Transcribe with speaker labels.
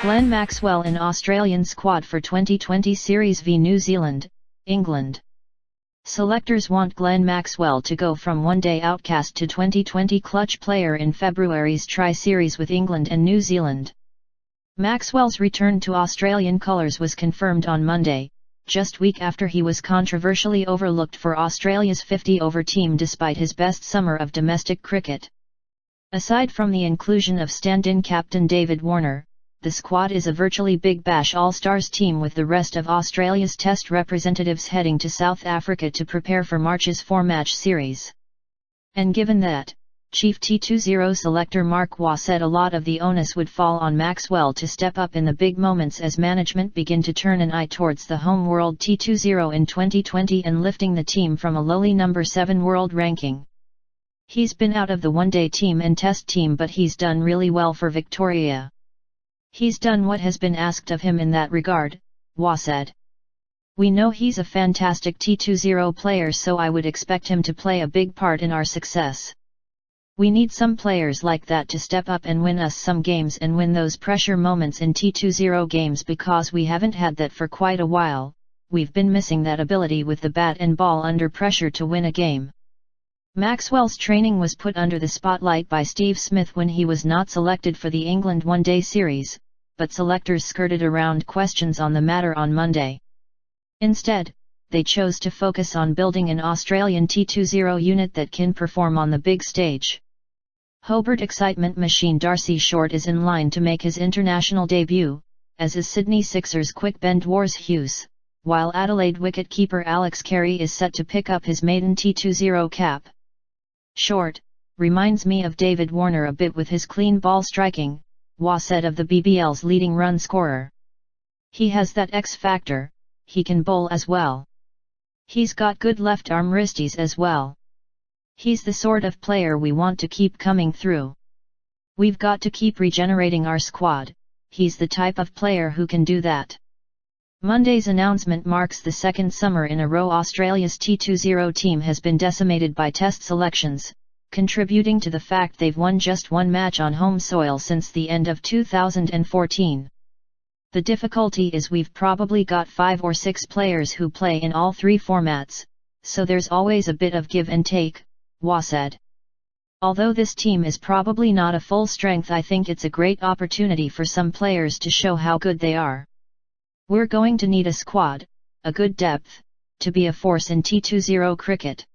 Speaker 1: Glenn Maxwell in Australian squad for 2020 series v New Zealand, England. Selectors want Glenn Maxwell to go from one-day outcast to 2020 clutch player in February's Tri-Series with England and New Zealand. Maxwell's return to Australian colours was confirmed on Monday, just week after he was controversially overlooked for Australia's 50-over team despite his best summer of domestic cricket. Aside from the inclusion of stand-in captain David Warner, the squad is a virtually Big Bash All-Stars team with the rest of Australia's Test representatives heading to South Africa to prepare for March's 4-match series. And given that, Chief T20 selector Mark Waugh said a lot of the onus would fall on Maxwell to step up in the big moments as management begin to turn an eye towards the home world T20 in 2020 and lifting the team from a lowly number 7 world ranking. He's been out of the one-day team and test team, but he's done really well for Victoria. He's done what has been asked of him in that regard, Waugh said. We know he's a fantastic T20 player, so I would expect him to play a big part in our success. We need some players like that to step up and win us some games and win those pressure moments in T20 games because we haven't had that for quite a while. We've been missing that ability with the bat and ball under pressure to win a game. Maxwell's training was put under the spotlight by Steve Smith when he was not selected for the England one-day series, but selectors skirted around questions on the matter on Monday. Instead, they chose to focus on building an Australian T20 unit that can perform on the big stage. Hobart excitement machine Darcy Short is in line to make his international debut, as is Sydney Sixers quick bend Wars Hughes, while Adelaide wicket-keeper Alex Carey is set to pick up his maiden T20 cap. Short reminds me of David Warner a bit with his clean ball striking, Waugh said of the BBL's leading run scorer. He has that X factor, he can bowl as well. He's got good left arm wristies as well. He's the sort of player we want to keep coming through. We've got to keep regenerating our squad, he's the type of player who can do that. Monday's announcement marks the second summer in a row Australia's T20 team has been decimated by test selections, contributing to the fact they've won just one match on home soil since the end of 2014. The difficulty is we've probably got 5 or 6 players who play in all 3 formats, so there's always a bit of give and take, Waugh said. Although this team is probably not a full strength, I think it's a great opportunity for some players to show how good they are. We're going to need a squad, a good depth, to be a force in T20 cricket.